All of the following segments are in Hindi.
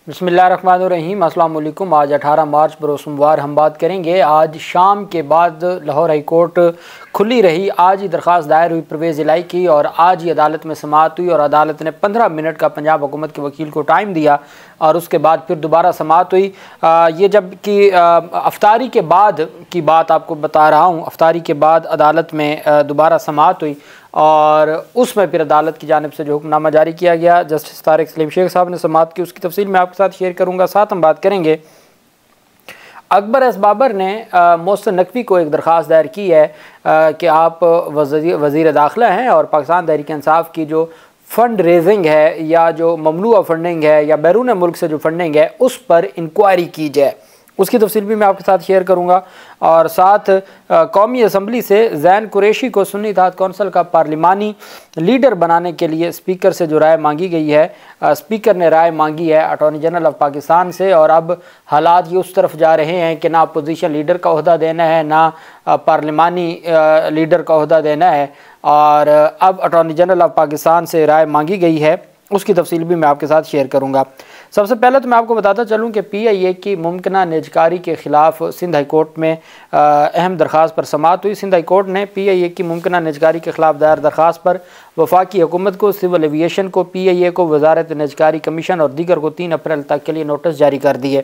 बिस्मिल्लाहिर्रहमानिर्रहीम। अस्सलाम वालेकुम। आज 18 मार्च बरोज़ सोमवार हम बात करेंगे। आज शाम के बाद लाहौर हाई कोर्ट खुली रही। आज ही दरख्वास्त दायर हुई परवेज़ इलाही की और आज ही अदालत में समाअत हुई और अदालत ने 15 मिनट का पंजाब हुकूमत के वकील को टाइम दिया और उसके बाद फिर दोबारा समाअत हुई। ये जब कि अफ्तारी के बाद की बात आपको बता रहा हूँ। अफ्तारी के बाद अदालत में दोबारा समाअत हुई और उसमें फिर अदालत की जानिब से जो हुक्मनामा जारी किया गया, जस्टिस तारिक सलीम शेख साहब ने समाअत की, उसकी तफसील मैं आपके साथ शेयर करूँगा। साथ हम बात करेंगे अकबर एस बाबर ने मोहसिन नकवी को एक दरख्वास्त दायर की है कि आप वज़ीर दाखिला हैं और पाकिस्तान तहरीक इंसाफ की जो फ़ंड रेजिंग है या जो ममनूआ फंडिंग है या बैरून मुल्क से जो फंडिंग है उस पर इंक्वायरी की जाए। उसकी तफसील भी मैं आपके साथ शेयर करूँगा। और साथ कौमी असम्बली से ज़ैन कुरैशी को सुन्नी इत्तेहाद कौंसिल का पार्लिमानी लीडर बनाने के लिए स्पीकर से जो राय मांगी गई है, स्पीकर ने राय मांगी है अटॉर्नी जनरल ऑफ पाकिस्तान से और अब हालात ये उस तरफ जा रहे हैं कि ना अपोजिशन लीडर का ओहदा देना है ना पार्लिमानी लीडर का ओहदा देना है और अब अटॉर्नी जनरल ऑफ पाकिस्तान से राय मांगी गई है। उसकी तफसील भी मैं आपके साथ शेयर करूँगा। सबसे पहले तो मैं आपको बताता चलूँ कि PIA की मुमकिना निजकारी के ख़िलाफ़ सिंध हाई कोर्ट में अहम दरख्वास्त पर समाअत हुई। सिंध हाई कोर्ट ने PIA की मुमकिना निजकारी के ख़िलाफ़ दायर दरख्वास्त पर वफाकी हुकूमत को, सिविल एविएशन को, PIA को, वज़ारत निजकारी कमीशन और दीगर को 3 अप्रैल तक के लिए नोटिस जारी कर दिए।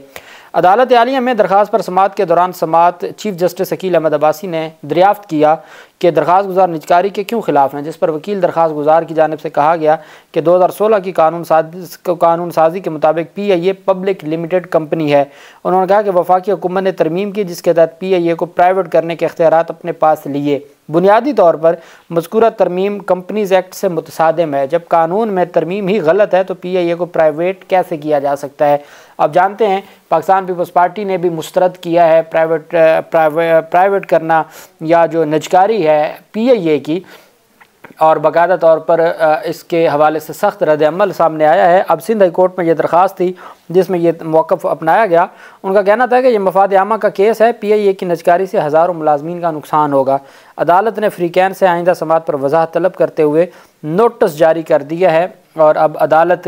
अदालत आलिया में दरख्वास्त पर समाअत के दौरान समाअत चीफ जस्टिस अकील अहमद अब्बासी ने दरियाफ्त किया कि दरख्वास्त गुजार निजकारी के क्यों खिलाफ हैं, जिस पर वकील दरख्वास्त गुजार की जानिब से कहा गया कि 2016 की कानून साजी के मुताबिक PIA पब्लिक लिमिटेड कंपनी है। उन्होंने कहा कि वफाकी हुकूमत ने तरमीम की जिसके तहत PIA को प्राइवेट करने के इख्तियारात अपने पास लिए। बुनियादी तौर पर मज़कूरा तरमीम कंपनीज़ एक्ट से मुतसादिम है। जब कानून में तरमीम ही गलत है तो PIA को प्राइवेट कैसे किया जा सकता है। अब जानते हैं पाकिस्तान पीपल्स पार्टी ने भी मुस्तरद किया है प्राइवेट करना या जो निजकारी है PIA की और बाकायदा तौर पर इसके हवाले से सख्त रद्द अमल सामने आया है। अब सिंध हाई कोर्ट में ये दरख्वास्त थी जिसमें ये मौक़िफ़ अपनाया गया। उनका कहना था कि यह मफाद आमा का केस है, PIA की निजकारी से हज़ारों मुलाजमीन का नुकसान होगा। अदालत ने फ्रीकैन से आइंदा समाअत पर वजाहत तलब करते हुए नोटिस जारी कर दिया है और अब अदालत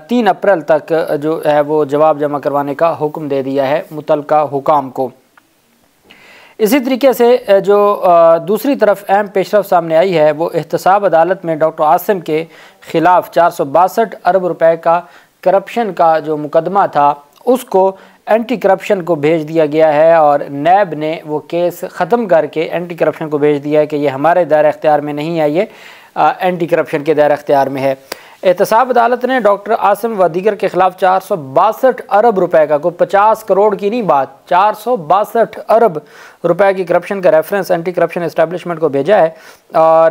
3 अप्रैल तक जो है वो जवाब जमा करवाने का हुक्म दे दिया है मुतलका हुकाम को। इसी तरीके से जो दूसरी तरफ अहम पेशरफ सामने आई है वो एहतसाब अदालत में डॉक्टर आसिम के ख़िलाफ़ 462 अरब रुपए का करप्शन का जो मुकदमा था उसको एंटी करप्शन को भेज दिया गया है और नैब ने वो केस ख़त्म करके एंटी करप्शन को भेज दिया है कि ये हमारे दायरा इख्तियार में नहीं है, ये एंटी करप्शन के दायरा इख्तियार में है। एहतसाब अदालत ने डॉक्टर आसिम व दीगर के ख़िलाफ़ 462 अरब रुपए का, कोई 50 करोड़ की नहीं बात, 462 अरब रुपए की करप्शन का रेफरेंस एंटी करप्शन एस्टेब्लिशमेंट को भेजा है। और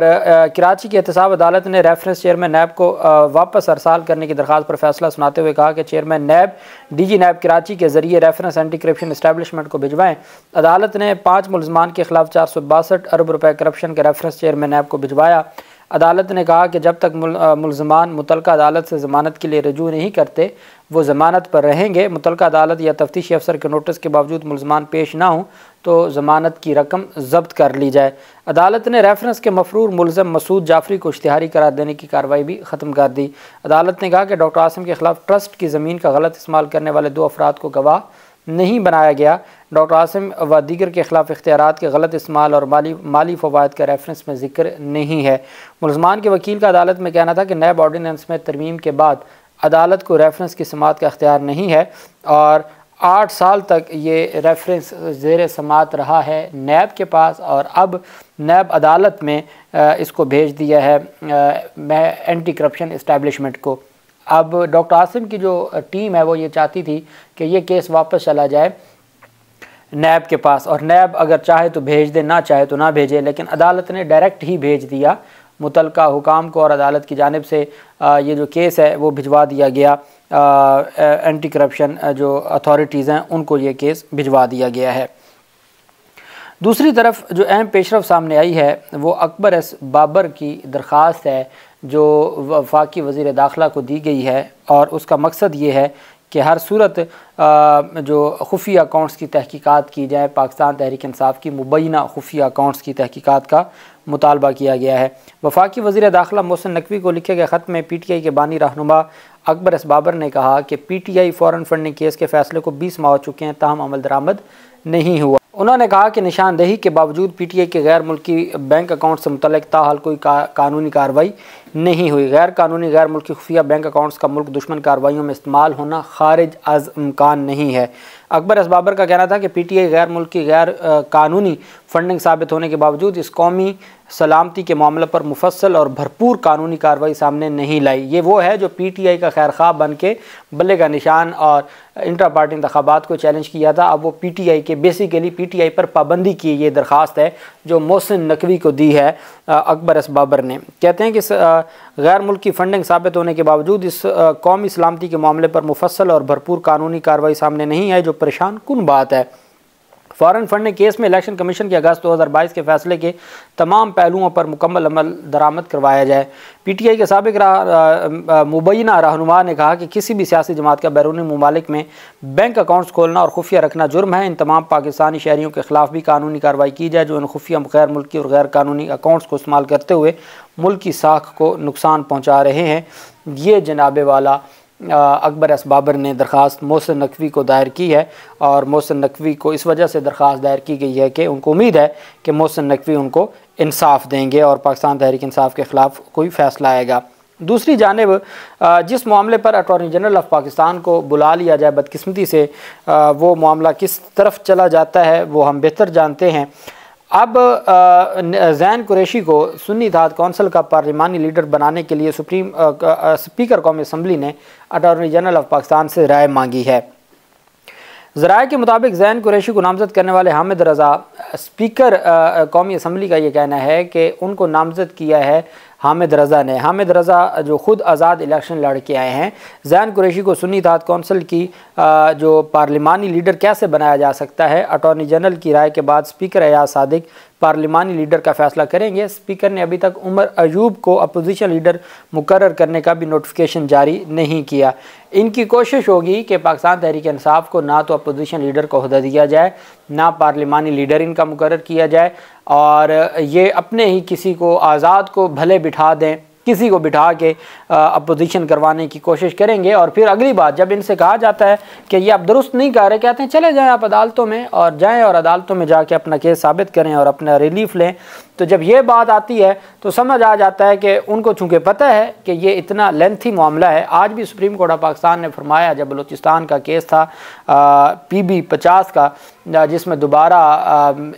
कराची की एहतसाब अदालत ने रेफरेंस चेयरमैन नैब को वापस अरसाल करने की दरख्वास्त पर फैसला सुनाते हुए कहा कि चेयरमैन नैब DG नैब कराची के ज़रिए रेफरेंस एंटी करप्शन एस्टेब्लिशमेंट को भिजवाएँ। अदालत ने 5 मुलजमान के ख़िलाफ़ 462 अरब रुपए करप्शन के रेफरेंस चेयरमैन नैब को भिजवाया। अदालत ने कहा कि जब तक मुलजमान मुतलका अदालत से ज़मानत के लिए रजू नहीं करते वो ज़मानत पर रहेंगे। मुतलका अदालत या तफ्तीशी अफसर के नोटिस के बावजूद मुलजमान पेश ना हों तो ज़मानत की रकम ज़ब्त कर ली जाए। अदालत ने रेफरेंस के मफरूर मुलज़म मसूद जाफरी को इश्तिहारी करार देने की कार्रवाई भी ख़त्म कर दी। अदालत ने कहा कि डॉक्टर आसिम के ख़िलाफ़ ट्रस्ट की ज़मीन का गलत इस्तेमाल करने वाले 2 अफराद को गवाह नहीं बनाया गया। डॉक्टर आसिम व दीगर के ख़िलाफ़ इख्तियारात के गलत इस्तेमाल और माली फ़वाइद का रेफरेंस में ज़िक्र नहीं है। मुलज़मान के वकील का अदालत में कहना था कि नैब ऑर्डीनेंस में तरमीम के बाद अदालत को रेफरेंस की समाअत का इख्तियार नहीं है और 8 साल तक ये रेफरेंस ज़ेर समाअत रहा है नैब के पास और अब नैब अदालत में इसको भेज दिया है एंटी करप्शन एस्टेब्लिशमेंट को। अब डॉक्टर आसिम की जो टीम है वो ये चाहती थी कि ये केस वापस चला जाए नैब के पास और नैब अगर चाहे तो भेज दे, ना चाहे तो ना भेजे, लेकिन अदालत ने डायरेक्ट ही भेज दिया मुतलका हुकाम को और अदालत की जानिब से ये जो केस है वो भिजवा दिया गया। एंटी करप्शन जो अथॉरिटीज़ हैं उनको ये केस भिजवा दिया गया है। दूसरी तरफ जो अहम पेशरफ सामने आई है वो अकबर एस बाबर की दरख्वास्त है जो वफाकी वज़ीर दाखिला को दी गई है और उसका मकसद ये है कि हर सूरत जो खुफिया अकाउंट्स की तहकीकात की जाए। पाकिस्तान तहरीक इंसाफ की मुबैना खुफिया अकाउंट्स की तहकीकात का मुतालबा किया गया है। वफाकी वज़ीर दाखिला मोहसिन नकवी को लिखे गए ख़त में PTI के बानी रहनुमा अकबर एस बाबर ने कहा कि PTI फ़ॉरेन फंडिंग केस के फ़ैसले को 20 माह हो चुके हैं, ताहम अमल दरामद नहीं हुआ। उन्होंने कहा कि निशानदेही के बावजूद PTI के गैर मुल्की बैंक अकाउंट से मुतल्लिक़ ताहाल कोई कानूनी कार्रवाई नहीं हुई। गैर कानूनी गैर मुल्की खुफिया बैंक अकाउंट्स का मुल्क दुश्मन कार्रवाइयों में इस्तेमाल होना खारिज अज़ इम्कान नहीं है। अकबर एस बाबर का कहना था कि PTI गैर मुल्की गैर कानूनी फंडिंग साबित होने के बावजूद इस कौमी सलामती के मामले पर मुफस्सल और भरपूर कानूनी कार्रवाई सामने नहीं लाई। ये वो है जो PTI का खैर ख्वाह बन के बल्ले का निशान और इंट्रा पार्टी इंतखाबात को चैलेंज किया था। अब वो PTI के बेसिकली PTI पर पाबंदी की ये दरख्वास्त है जो मोहसिन नकवी को दी है अकबर एस बाबर ने। कहते हैं कि गैर मुल्की फंडिंग साबित होने के बावजूद इस कौमी सलामती के मामले पर मुफस्सल और भरपूर कानूनी कार्रवाई सामने नहीं आई, जो परेशान कुन बात है। फ़ॉरेन फंडिंग केस में इलेक्शन कमीशन के अगस्त 2022 के फैसले के तमाम पहलुओं पर मुकम्मल अमल दरामद करवाया जाए। PTI के साबिक मुबैना रहनुमा ने कहा कि किसी भी सियासी जमात का बैरूनी ममालिक में बैंक अकाउंट्स खोलना और खुफिया रखना जुर्म है। इन तमाम पाकिस्तानी शहरियों के खिलाफ भी कानूनी कार्रवाई की जाए जो इन खुफिया गैर मुल्की और गैर कानूनी अकाउंट्स को इस्तेमाल करते हुए मुल्क की साख को नुकसान पहुँचा रहे हैं। ये जनाबे वाला अकबर एस बाबर ने दरख्वास्त मोहसिन नकवी को दायर की है और मोहसिन नकवी को इस वजह से दरख्वास्त दायर की गई है कि उनको उम्मीद है कि मोहसिन नकवी उनको इंसाफ देंगे और पाकिस्तान तहरीक इंसाफ के ख़िलाफ़ कोई फ़ैसला आएगा। दूसरी जानिब जिस मामले पर अटॉर्नी जनरल ऑफ पाकिस्तान को बुला लिया जाए, बदकिस्मती से वो मामला किस तरफ चला जाता है वो हम बेहतर जानते हैं। अब ज़ैन कुरैशी को सुन्नी इत्तेहाद कौंसिल का पार्लिमानी लीडर बनाने के लिए स्पीकर कौमी असम्बली ने अटॉर्नी जनरल ऑफ पाकिस्तान से राय मांगी है। ज़राए के मुताबिक ज़ैन कुरैशी को नामज़द करने वाले हामिद रज़ा स्पीकर कौमी असम्बली का ये कहना है कि उनको नामज़द किया है हामिद रज़ा ने। हामिद रज़ा जो ख़ुद आज़ाद इलेक्शन लड़ के आए हैं। ज़ैन कुरैशी को सुन्नी इत्तेहाद कौंसिल की जो पार्लिमानी लीडर कैसे बनाया जा सकता है, अटॉर्नी जनरल की राय के बाद स्पीकर एयाज सादिक पार्लिमानी लीडर का फ़ैसला करेंगे। स्पीकर ने अभी तक उमर अयूब को अपोजिशन लीडर मुकर्रर करने का भी नोटिफिकेशन जारी नहीं किया। इनकी कोशिश होगी कि पाकिस्तान तहरीक इंसाफ को ना तो अपोजिशन लीडर का ओहदा दिया जाए, ना पार्लिमानी लीडर इनका मुकर्रर किया जाए और ये अपने ही किसी को आज़ाद को भले बिठा दें, किसी को बिठा के अपोजिशन करवाने की कोशिश करेंगे। और फिर अगली बात जब इनसे कहा जाता है कि ये आप दुरुस्त नहीं कर रहे, कहते हैं चले जाएं आप अदालतों में और जाएं और अदालतों में जाके अपना केस साबित करें और अपना रिलीफ लें। तो जब ये बात आती है तो समझ आ जाता है कि उनको चूँकि पता है कि ये इतना लेंथी मामला है। आज भी सुप्रीम कोर्ट ऑफ पाकिस्तान ने फरमाया, जब बलूचिस्तान का केस था PB 50 का जिसमें दोबारा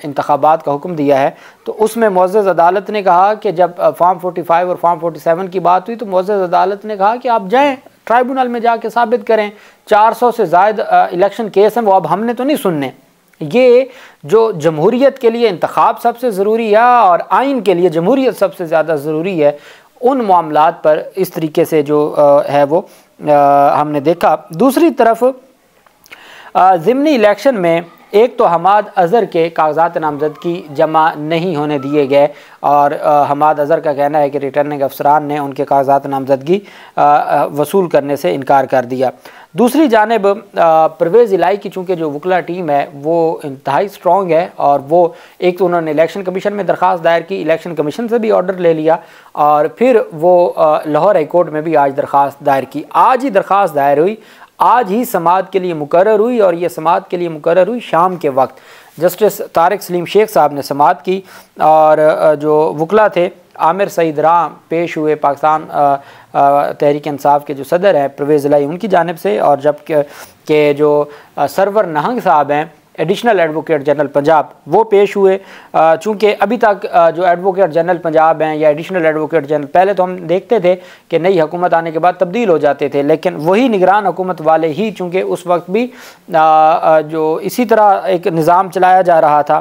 इंतखाबात का हुक्म दिया है, तो उसमें मुअज़्ज़ज़ अदालत ने कहा कि जब फॉर्म 45 और फॉर्म 47 की बात हुई तो मुअज़्ज़ज़ अदालत ने कहा कि आप जाएँ ट्राइब्यूनल में जाके साबित करें। 400 से ज़ायद इलेक्शन केस हैं, वो अब हमने तो नहीं सुनने। ये जो जमहूरियत के लिए इंतखाब सबसे ज़रूरी है और आइन के लिए जमहूरियत सबसे ज़्यादा ज़रूरी है, उन मामलात पर इस तरीके से जो है वो हमने देखा। दूसरी तरफ ज़िमनी इलेक्शन में एक तो हमाद अज़हर के कागज़ात नामज़दगी जमा नहीं होने दिए गए और हमाद अज़हर का कहना है कि रिटर्निंग अफसरान ने उनके कागज़ात नामज़दगी वसूल करने से इनकार कर दिया। दूसरी जानिब परवेज़ इलाही की चूँकि जो वकला टीम है वो इंतहाई स्ट्रॉन्ग है और वो एक तो उन्होंने इलेक्शन कमीशन में दरख्वास्त दायर की, इलेक्शन कमीशन से भी ऑर्डर ले लिया और फिर वो लाहौर हाई कोर्ट में भी आज दरख्वास्त दायर की। आज ही दरख्वास्त दायर हुई, आज ही समाअत के लिए मुकर्रर हुई और ये समाअत के लिए मुकर्रर हुई शाम के वक्त। जस्टिस तारिक सलीम शेख साहब ने समाअत की और जो वकला थे आमिर सईद राम पेश हुए पाकिस्तान तहरीक इंसाफ के जो सदर हैं परवेज़ इलाही उनकी जानिब से, और जब के जो सरवर नहंग साहब हैं एडिशनल एडवोकेट जनरल पंजाब वो पेश हुए। चूँकि अभी तक जो एडवोकेट जनरल पंजाब हैं या एडिशनल एडवोकेट जनरल, पहले तो हम देखते थे कि नई हुकूमत आने के बाद तब्दील हो जाते थे, लेकिन वही निगरान हुकूमत वाले ही चूँकि उस वक्त भी जो इसी तरह एक निज़ाम चलाया जा रहा था।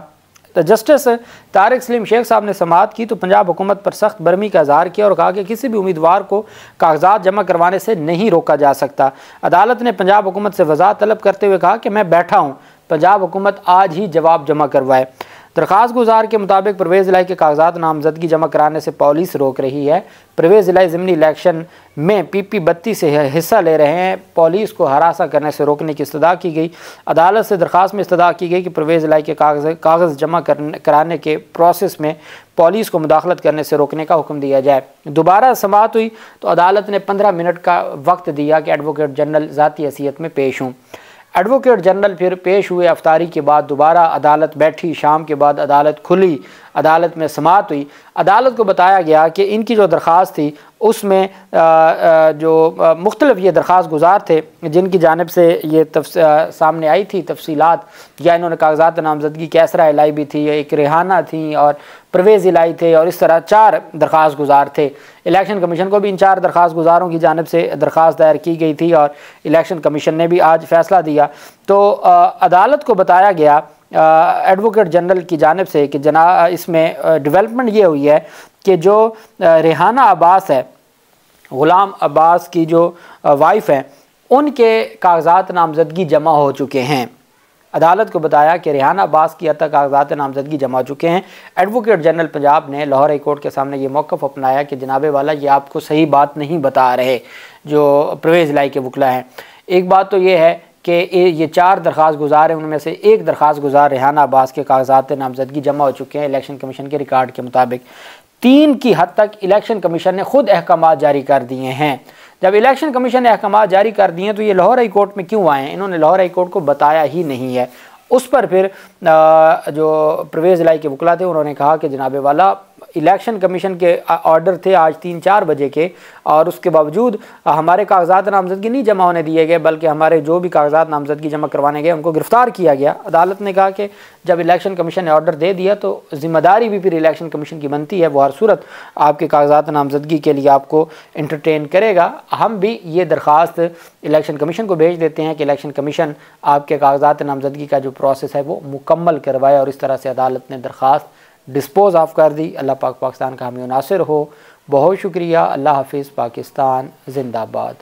तो जस्टिस तारिक सलीम शेख साहब ने समाअत की तो पंजाब हुकूमत पर सख्त बरमी का इज़हार किया और कहा कि किसी भी उम्मीदवार को कागजात जमा करवाने से नहीं रोका जा सकता। अदालत ने पंजाब हुकूमत से वज़ाहत तलब करते हुए कहा कि मैं बैठा हूँ, पंजाब हुकूमत आज ही जवाब जमा करवाए। दरख्वास्त गुजार के मुताबिक परवेज़ इलाही के कागजात नामजदगी जमा कराने से पुलिस रोक रही है। परवेज़ इलाही ज़िमनी इलेक्शन में PP 32 से हिस्सा ले रहे हैं। पुलिस को हरासा करने से रोकने की इस्तदा की गई। अदालत से दरख्वास्त में इस्तदा की गई कि परवेज़ इलाही के कागज़ जमा कराने के प्रोसेस में पुलिस को मुदाखलत करने से रोकने का हुक्म दिया जाए। दोबारा समाअत हुई तो अदालत ने 15 मिनट का वक्त दिया कि एडवोकेट जनरल ज़ाती हैसियत में पेश हों। एडवोकेट जनरल फिर पेश हुए। अफ्तारी के बाद दोबारा अदालत बैठी। शाम के बाद अदालत खुली। अदालत में समाअत हुई। अदालत को बताया गया कि इनकी जो दरख्वास्त थी उसमें जो मुख्तलिफ ये दरख्वास्त गुजार थे जिनकी जानिब से ये सामने आई थी तफसीलात, या इन्होंने कागजात नामजदगी कैसरा इलाही भी थी, एक रेहाना थी और परवेज़ इलाही थे, और इस तरह 4 दरख्वास्त गुजार थे। इलेक्शन कमीशन को भी इन 4 दरख्वास्त गुजारों की जानिब से दरख्वास्त दायर की गई थी और इलेक्शन कमीशन ने भी आज फ़ैसला दिया। तो अदालत को बताया गया एडवोकेट जनरल की जानिब से कि इसमें डेवलपमेंट ये हुई है कि जो रेहाना अब्बास है, ग़ुलाम अब्बास की जो वाइफ है, उनके कागजात नामजदगी जमा हो चुके हैं। अदालत को बताया कि रेहाना अब्बास की हद तक कागजात नामजदगी जमा हो चुके हैं। एडवोकेट जनरल पंजाब ने लाहौर हाई कोर्ट के सामने ये मौक़िफ़ अपनाया कि जनाबे वाला ये आपको सही बात नहीं बता रहे जो परवेज़ इलाही के वकला हैं। एक बात तो ये है कि ये 4 दरख्वास्त गुजार हैं, उनमें से एक दरख्वास्त गुजार रेहाना अब्बास के कागजात नामजदगी जमा हो चुके हैं इलेक्शन कमीशन के रिकॉर्ड के मुताबिक। 3 की हद तक इलेक्शन कमीशन ने ख़ुद अहकामात जारी कर दिए हैं। जब इलेक्शन कमीशन ने अहकामात जारी कर दिए हैं तो ये लाहौर हाई कोर्ट में क्यों आए हैं? इन्होंने लाहौर हाई कोर्ट को बताया ही नहीं है। उस पर फिर जो परवेज़ इलाही के वकला थे उन्होंने कहा कि जनाबे वाला इलेक्शन कमीशन के ऑर्डर थे आज 3-4 बजे के, और उसके बावजूद हमारे कागजात नामजदगी नहीं जमा होने दिए गए, बल्कि हमारे जो भी कागजात नामजदगी जमा करवाने गए उनको गिरफ़्तार किया गया। अदालत ने कहा कि जब इलेक्शन कमीशन ने ऑर्डर दे दिया तो ज़िम्मेदारी भी फिर इलेक्शन कमीशन की बनती है, वो हर सूरत आपके कागजात नामजदगी के लिए आपको इंटरटेन करेगा। हम भी ये दरख्वास्त इलेक्शन कमीशन को भेज देते हैं कि इलेक्शन कमीशन आपके कागजात नामजदगी का जो प्रोसेस है वो मुकम्मल करवाए, और इस तरह से अदालत ने दरख्वास्त डिस्पोज ऑफ कर दी। अल्लाह पाक पाकिस्तान का हामी नासिर हो। बहुत शुक्रिया। अल्लाह हाफिज़। पाकिस्तान जिंदाबाद।